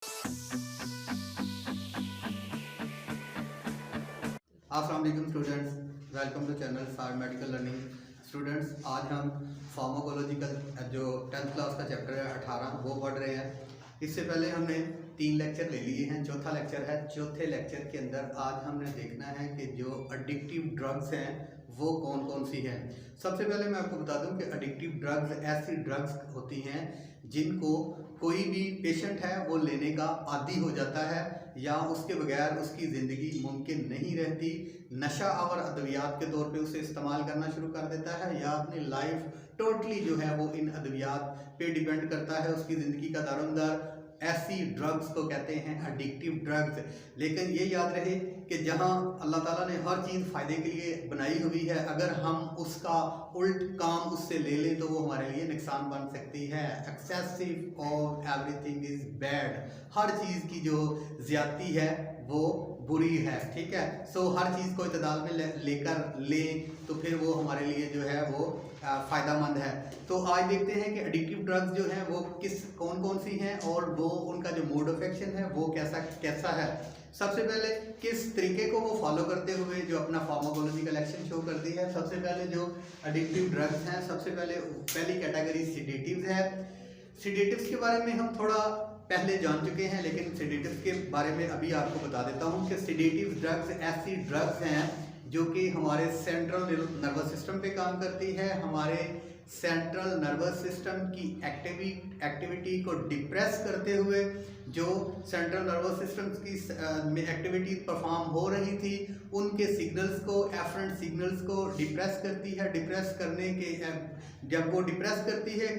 अस्सलाम वालेकुम students, welcome to channel सार मेडिकल लर्निंग। स्टूडेंट्स, आज हम फार्माकोलॉजिकल जो 10th क्लास का चैप्टर है 18 वो पढ़ रहे हैं। इससे पहले हमने 3 लेक्चर ले लिए हैं, चौथा लेक्चर है। चौथे लेक्चर के अंदर आज हमने देखना है कि जो एडिक्टिव ड्रग्स हैं वो कौन कौन सी हैं। सबसे पहले मैं आपको बता दूं कि एडिक्टिव ड्रग्स ऐसी ड्रग्स होती हैं जिनको कोई भी पेशेंट है वो लेने का आदी हो जाता है या उसके बगैर उसकी ज़िंदगी मुमकिन नहीं रहती। नशा और अद्वियात के तौर पे उसे इस्तेमाल करना शुरू कर देता है या अपनी लाइफ टोटली जो है वो इन अद्वियात पे डिपेंड करता है, उसकी ज़िंदगी का दारोमदार। ऐसी ड्रग्स को कहते हैं एडिक्टिव ड्रग्स। लेकिन ये याद रहे कि जहाँ अल्लाह ताला ने हर चीज़ फ़ायदे के लिए बनाई हुई है, अगर हम उसका उल्ट काम उससे ले लें तो वो हमारे लिए नुकसान बन सकती है। Excessive of everything is bad. हर चीज़ की जो ज़्यादती है वो बुरी है, ठीक है। सो हर चीज़ को इतदाल में लेकर लें तो फिर वो हमारे लिए जो है वो फ़ायदामंद है। तो आज देखते हैं कि एडिक्टिव ड्रग्स जो हैं वो कौन कौन सी हैं और वो उनका जो मोड ऑफ एक्शन है वो कैसा है। सबसे पहले किस तरीके को वो फॉलो करते हुए जो अपना फार्माकोलॉजिकल एक्शन शो करती है। सबसे पहले जो एडिक्टिव ड्रग्स हैं, सबसे पहली कैटेगरी सिडेटिव्स है। सिडेटिव्स के बारे में हम थोड़ा पहले जान चुके हैं, लेकिन सिडेटिव्स के बारे में अभी आपको बता देता हूँ कि सिडेटिव ड्रग्स ऐसी ड्रग्स हैं जो कि हमारे सेंट्रल नर्वस सिस्टम पे काम करती है, हमारे सेंट्रल नर्वस सिस्टम की एक्टिविटी को डिप्रेस करते हुए जो सेंट्रल नर्वस सिस्टम की में एक्टिविटी परफॉर्म हो रही थी उनके सिग्नल्स को, एफरेंट सिग्नल्स को डिप्रेस करती है। डिप्रेस करने के जब वो डिप्रेस करती है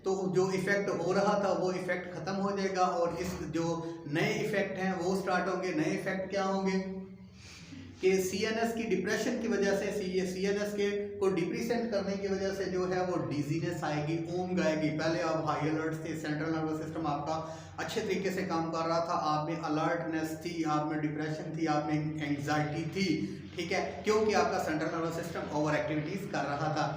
तो जो इफ़ेक्ट हो रहा था वो इफ़ेक्ट ख़त्म हो जाएगा और इस जो नए इफ़ेक्ट हैं वो स्टार्ट होंगे। नए इफ़ेक्ट क्या होंगे कि सीएनएस की डिप्रेशन की वजह से सीएनएस के को डिप्रेसेंट करने की वजह से जो है वो डिजीनेस आएगी, ऊंघ आएगी। पहले आप हाई अलर्ट थे, सेंट्रल नर्वस सिस्टम आपका अच्छे तरीके से काम कर रहा था, आप में अलर्टनेस थी, आप में डिप्रेशन थी, आप में एंग्जाइटी थी, ठीक है, क्योंकि आपका central nervous system over activities कर रहा था।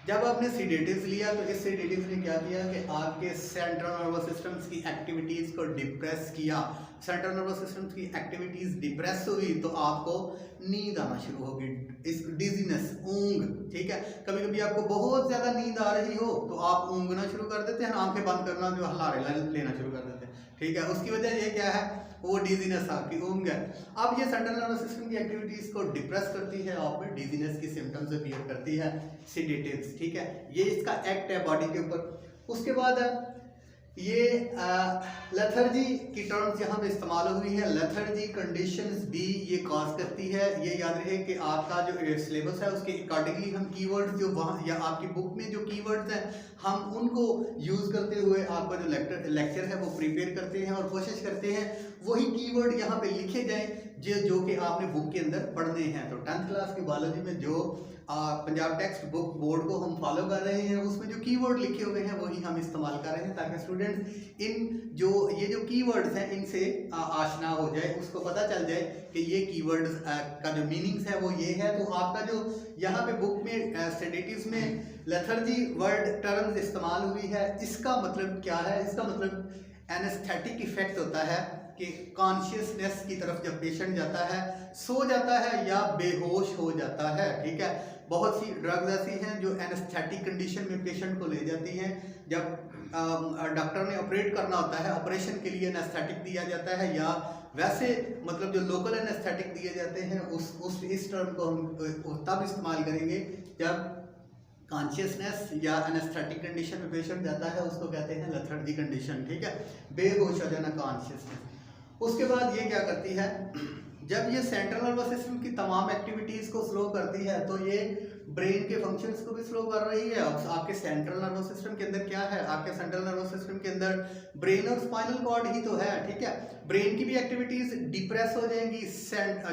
जब आपने सीडेटिव्स लिया तो इस सीडेटिव्स ने क्या किया कि आपके सेंट्रल नर्वस सिस्टम्स की एक्टिविटीज़ को डिप्रेस किया। सेंट्रल नर्वस सिस्टम्स की एक्टिविटीज़ डिप्रेस हुई तो आपको नींद आना शुरू होगी, इस डिजीनेस, ऊंघ, ठीक है। कभी कभी आपको बहुत ज़्यादा नींद आ रही हो तो आप ऊँघना शुरू कर देते हैं, आंखें बंद करना जो हल्ला लेना शुरू कर देते हैं, ठीक है। उसकी वजह ये क्या है, वो डिजीनेस आपकी ऊंघ है। अब ये सेंट्रल नर्वस सिस्टम की एक्टिविटीज़ को डिप्रेस करती है, आप में डिजीनेस की सिम्टम्स अपीयर करती है, सिडेटिव्स, ठीक है। ये इसका एक्ट है बॉडी के ऊपर। उसके बाद ये लेथर्जी की टर्म्स यहाँ पे इस्तेमाल हुई है। लेथर्जी कंडीशंस भी ये कॉज करती है। ये याद रहे कि आपका जो सिलेबस है उसके अकॉर्डिंगली हम कीवर्ड्स जो वहाँ या आपकी बुक में जो कीवर्ड्स हैं हम उनको यूज़ करते हुए आपका जो लेक्चर है वो प्रिपेयर करते हैं और कोशिश करते हैं वही कीवर्ड यहाँ पे लिखे जाएं जो कि आपने बुक के अंदर पढ़ने हैं। तो 10th क्लास की बायोलॉजी में जो पंजाब टेक्स्ट बुक बोर्ड को हम फॉलो कर रहे हैं उसमें जो कीवर्ड लिखे हुए हैं वही हम इस्तेमाल कर रहे हैं ताकि स्टूडेंट्स ये जो कीवर्ड्स हैं इनसे आशना हो जाए, उसको पता चल जाए कि ये कीवर्ड्स का जो मीनिंग्स है वो ये है। तो आपका जो यहाँ पे बुक में सेडेटिव्स में लेथर्जी वर्ड टर्म्स इस्तेमाल हुई है, इसका मतलब क्या है? इसका मतलब एनेस्थेटिक इफेक्ट होता है कि कॉन्शियसनेस की तरफ जब पेशेंट जाता है, सो जाता है या बेहोश हो जाता है, ठीक है। बहुत सी ड्रग्स ऐसी हैं जो एनेस्थेटिक कंडीशन में पेशेंट को ले जाती हैं। जब डॉक्टर ने ऑपरेट करना होता है, ऑपरेशन के लिए एनेस्थेटिक दिया जाता है या वैसे मतलब जो लोकल एनेस्थेटिक दिए जाते हैं इस टर्म को हम तब इस्तेमाल करेंगे जब कॉन्शियसनेस या एनेस्थेटिक कंडीशन में पेशेंट जाता है, उसको कहते हैं लेथर्जी कंडीशन, ठीक है, बेहोश हो जाना, कॉन्शियसनेस। उसके बाद ये क्या करती है, जब ये सेंट्रल नर्वस सिस्टम की तमाम एक्टिविटीज़ को स्लो करती है तो ये ब्रेन के फंक्शंस को भी स्लो कर रही है। अब आपके सेंट्रल नर्वस सिस्टम के अंदर क्या है, आपके सेंट्रल नर्वस सिस्टम के अंदर ब्रेन और स्पाइनल कॉर्ड ही तो है, ठीक है। ब्रेन की भी एक्टिविटीज़ डिप्रेस हो जाएंगी,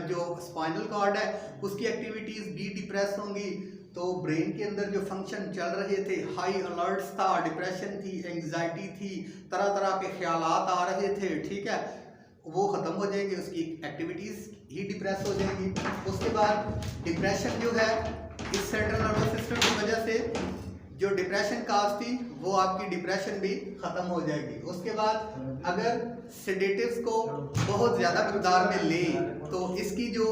जो स्पाइनल कॉर्ड है उसकी एक्टिविटीज़ भी डिप्रेस होंगी। तो ब्रेन के अंदर जो फंक्शन चल रहे थे, हाई अलर्ट्स था, डिप्रेशन थी, एंग्जाइटी थी, तरह तरह के ख्यालात आ रहे थे, ठीक है, वो ख़त्म हो जाएंगे, उसकी एक्टिविटीज़ ही डिप्रेस हो जाएंगी। उसके बाद डिप्रेशन जो है इस सेंट्रल नर्वस सिस्टम की वजह से जो डिप्रेशन काज थी वो आपकी डिप्रेशन भी ख़त्म हो जाएगी। उसके बाद अगर सेडेटिव्स को बहुत ज़्यादा मकदार में लें तो इसकी जो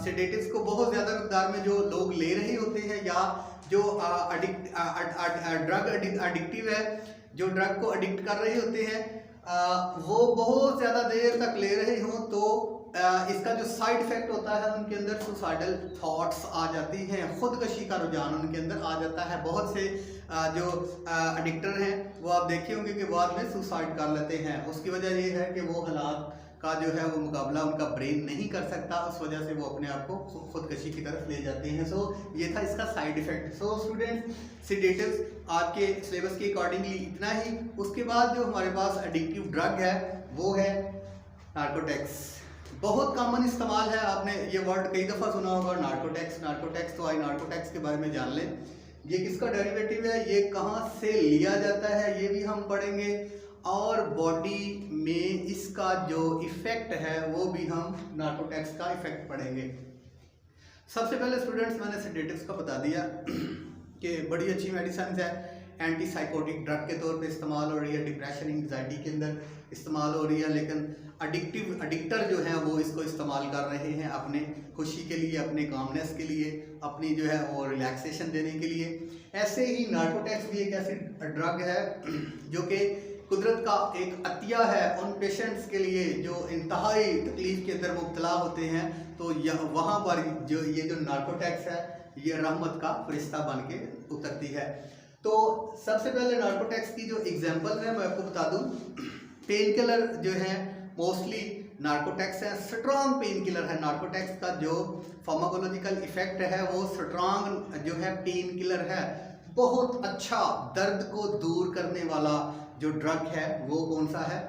सेडेटिव्स को बहुत ज़्यादा मकदार में जो लोग ले रहे होते हैं या जो ड्रग एडिक्टिव है, जो ड्रग को एडिक्ट कर रहे होते हैं, वो बहुत ज़्यादा देर तक ले रहे हों तो इसका जो साइड इफ़ेक्ट होता है उनके अंदर सुसाइडल थॉट्स आ जाती हैं, खुदकशी का रुझान उनके अंदर आ जाता है। बहुत से जो एडिक्टर हैं वो आप देखे होंगे कि बाद में सुसाइड कर लेते हैं। उसकी वजह ये है कि वो हालात का जो है वो मुकाबला उनका ब्रेन नहीं कर सकता, उस वजह से वो अपने आप को खुदकशी की तरफ ले जाते हैं। सो ये था इसका side effect. So students, sedatives आपके सिलेबस के अकॉर्डिंगली इतना ही। उसके बाद जो हमारे पास एडिक्टिव ड्रग है वो है नार्कोटिक्स। बहुत कॉमन इस्तेमाल है, आपने ये वर्ड कई दफ़ा सुना होगा, नार्कोटिक्स। नार्कोटिक्स तो आई नार्कोटिक्स के बारे में जान लें। ये किसका डेरिवेटिव है, ये कहाँ से लिया जाता है, ये भी हम पढ़ेंगे, और बॉडी में इसका जो इफ़ेक्ट है वो भी हम नार्कोटिक्स का इफ़ेक्ट पढ़ेंगे। सबसे पहले स्टूडेंट्स, मैंने सेडेटिव्स का बता दिया कि बड़ी अच्छी मेडिसिन है, एंटी साइकोटिक ड्रग के तौर पे इस्तेमाल हो रही है, डिप्रेशन एंग्जाइटी के अंदर इस्तेमाल हो रही है, लेकिन एडिक्टर जो हैं वो इसको इस्तेमाल कर रहे हैं अपने खुशी के लिए, अपने कामनेस के लिए, अपनी जो है वो रिलैक्सेशन देने के लिए। ऐसे ही नार्कोटिक्स भी एक ऐसी ड्रग है जो कि कुदरत का एक अतिया है उन पेशेंट्स के लिए जो इंतहाई तकलीफ़ के अंदर मुब्तला होते हैं। तो वहाँ पर जो ये जो नार्कोटिक्स है ये रहमत का फरिश्ता बन के उतरती है। तो सबसे पहले नार्कोटिक्स की जो एग्जांपल है मैं आपको बता दूं, पेन किलर जो है मोस्टली नार्कोटिक्स है, स्ट्रॉन्ग पेन किलर है। नार्कोटिक्स का जो फार्माकोलॉजिकल इफेक्ट है वो स्ट्रॉन्ग जो है पेन किलर है, बहुत अच्छा दर्द को दूर करने वाला जो ड्रग है वो कौन सा है,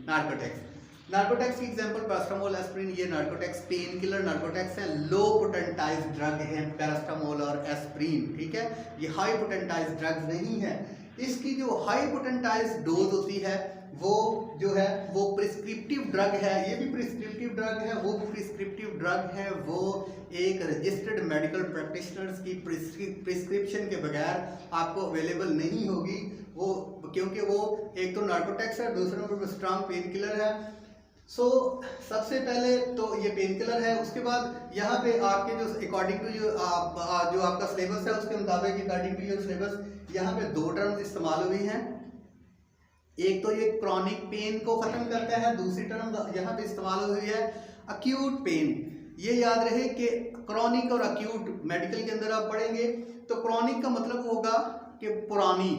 नार्कोटिक्स। नार्कोटिक्स की एग्जांपल पैरास्टामोल, एस्प्रिन, ये नार्कोटिक्स पेन किलर नार्कोटिक्स हैं। लो पोटेंटाइज ड्रग हैं पैरास्टामोल और एस्प्रिन, ठीक है, ये हाई पोटेंटाइज ड्रग्स नहीं है। इसकी जो हाई पोटेंटाइज डोज होती है वो जो है वो प्रिस्क्रिप्टिव ड्रग है, ये भी प्रिस्क्रिप्टिव ड्रग है, वो भी प्रिस्क्रिप्टिव ड्रग है, वो एक रजिस्टर्ड मेडिकल प्रैक्टिशनर्स की प्रिस्क्रिप्शन के बगैर आपको अवेलेबल नहीं होगी वो, क्योंकि वो एक तो नार्कोटिक्स है, दूसरा नंबर स्ट्रॉन्ग पेन किलर है। सो सबसे पहले तो ये पेन किलर है। उसके बाद यहाँ पे आपके जो अकॉर्डिंग टू जो आपका सिलेबस है उसके मुताबिक अकॉर्डिंग टू योर सिलेबस यहाँ पे दो टर्म्स इस्तेमाल हुई हैं। एक तो ये क्रॉनिक पेन को ख़त्म करता है, दूसरी टर्म यहाँ पे इस्तेमाल हुई है अक्यूट पेन। ये याद रहे कि क्रॉनिक और अक्यूट मेडिकल के अंदर आप पढ़ेंगे तो क्रॉनिक का मतलब होगा कि पुरानी,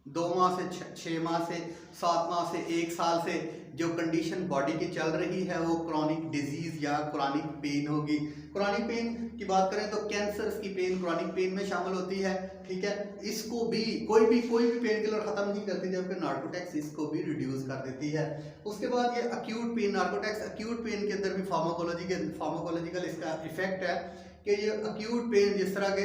2 माह से 6 माह से 7 माह से 1 साल से जो कंडीशन बॉडी की चल रही है वो क्रॉनिक डिजीज़ या क्रॉनिक पेन होगी। क्रॉनिक पेन की बात करें तो कैंसर्स की पेन क्रॉनिक पेन में शामिल होती है, ठीक है। इसको भी कोई भी पेन किलर ख़त्म नहीं करती, जबकि नार्कोटिक्स इसको भी रिड्यूस कर देती है। उसके बाद ये acute pain, narcotics acute pain के अंदर भी फार्माकोलॉजिकल इसका इफेक्ट है कि ये अक्यूट पेन, जिस तरह के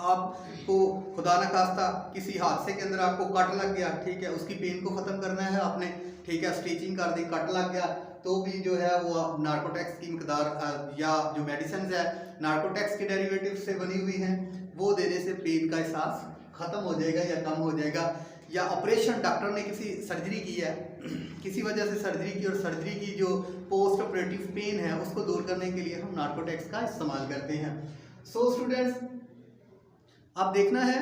आपको खुदा न खास्ता किसी हादसे के अंदर आपको कट लग गया, ठीक है, उसकी पेन को ख़त्म करना है आपने, ठीक है, स्टिचिंग कर दी, कट लग गया, तो भी जो है वो नार्कोटिक्स की मकदार या जो मेडिसिन है नार्कोटिक्स के डेरिवेटिव से बनी हुई हैं वो देने से पेन का एहसास ख़त्म हो जाएगा या कम हो जाएगा। या ऑपरेशन, डॉक्टर ने किसी सर्जरी की है, किसी वजह से सर्जरी की, और सर्जरी की जो पोस्ट ऑपरेटिव पेन है उसको दूर करने के लिए हम नार्कोटिक्स का इस्तेमाल करते हैं। सो स्टूडेंट्स, अब देखना है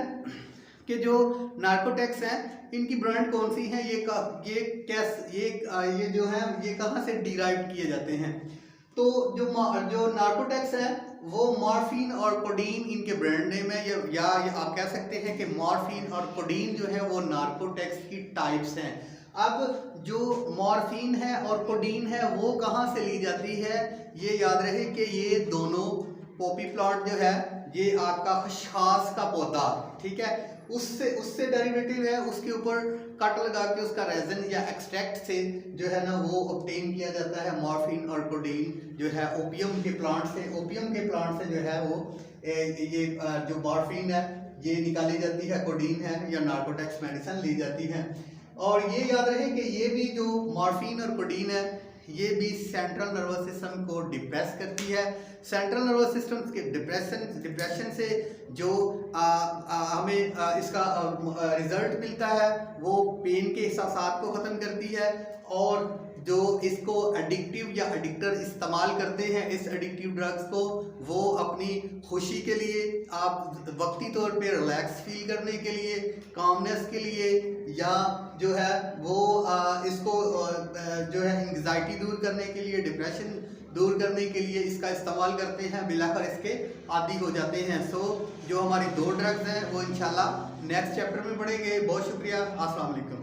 कि जो नार्कोटिक्स हैं इनकी ब्रांड कौन सी है, ये जो है ये कहाँ से डिराइव किए जाते हैं। तो जो नार्कोटिक्स है वो मॉर्फिन और कोडीन इनके ब्रांड नेम है, या आप कह सकते हैं कि मॉर्फिन और कोडीन जो है वो नार्कोटिक्स की टाइप्स हैं। अब जो मॉर्फिन है और कोडीन है वो कहाँ से ली जाती है, ये याद रहे कि ये दोनों पॉपी प्लांट जो है ये आपका खसखस का पौधा, ठीक है, उससे डेरिवेटिव है, उसके ऊपर कट लगा के उसका रेजन या एक्सट्रैक्ट से जो है ना वो ऑब्टेन किया जाता है। मॉर्फिन और कोडीन जो है ओपियम के प्लांट से जो है वो ये जो मॉर्फिन है ये निकाली जाती है, कोडीन है या नार्कोटिक्स मेडिसिन ली जाती है। और ये याद रहे कि ये भी जो मॉर्फिन और कोडीन है ये भी सेंट्रल नर्वस सिस्टम को डिप्रेस करती है। सेंट्रल नर्वस सिस्टम के डिप्रेशन से जो हमें इसका रिजल्ट मिलता है वो पेन के एहसास को ख़त्म करती है। और जो इसको एडिक्टिव या एडिक्टर इस्तेमाल करते हैं इस एडिक्टिव ड्रग्स को, वो अपनी खुशी के लिए, आप वक्ती तौर पे रिलैक्स फील करने के लिए, कामनेस के लिए, या जो है वो इसको जो है एंग्जाइटी दूर करने के लिए, डिप्रेशन दूर करने के लिए इसका इस्तेमाल करते हैं, मिलाकर इसके आदी हो जाते हैं। सो जो हमारी 2 ड्रग्स हैं वो इंशाल्लाह नेक्स्ट चैप्टर में पढ़ेंगे। बहुत शुक्रिया। अस्सलाम वालेकुम।